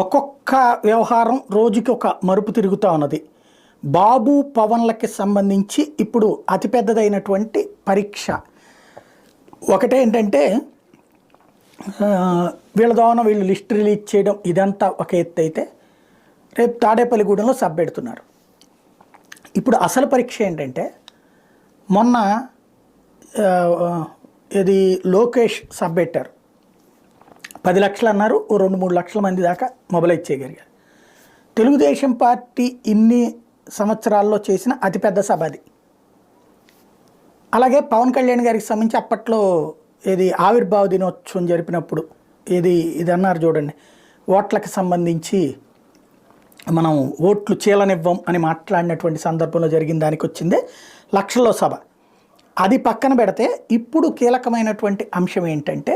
ఒక్కొక్క వ్యవహారం రోజుకి ఒక మరుపు తిరుగుతూ ఉన్నది. బాబు పవన్లకి సంబంధించి ఇప్పుడు అతిపెద్దదైనటువంటి పరీక్ష ఒకటేంటంటే వీళ్ళ ద్వారా వీళ్ళు లిస్ట్ రిలీజ్ చేయడం ఇదంతా ఒక ఎత్తు అయితే, రేపు తాడేపల్లిగూడెంలో సబ్ పెడుతున్నారు. ఇప్పుడు అసలు పరీక్ష ఏంటంటే, మొన్న ఇది లోకేష్ సబ్ పెట్టారు. 10 లక్షలు అన్నారు, 2-3 లక్షల మంది దాకా మొబైలైజ్ చేయగలిగారు. తెలుగుదేశం పార్టీ ఇన్ని సంవత్సరాల్లో చేసిన అతిపెద్ద సభ అది. అలాగే పవన్ కళ్యాణ్ గారికి సంబంధించి అప్పట్లో ఇది ఆవిర్భావ దినోత్సవం జరిపినప్పుడు ఇది అన్నారు చూడండి, ఓట్లకు సంబంధించి మనం ఓట్లు చీలనివ్వం అని మాట్లాడినటువంటి సందర్భంలో జరిగిన దానికి వచ్చిందే లక్షల్లో సభ. అది పక్కన పెడితే ఇప్పుడు కీలకమైనటువంటి అంశం ఏంటంటే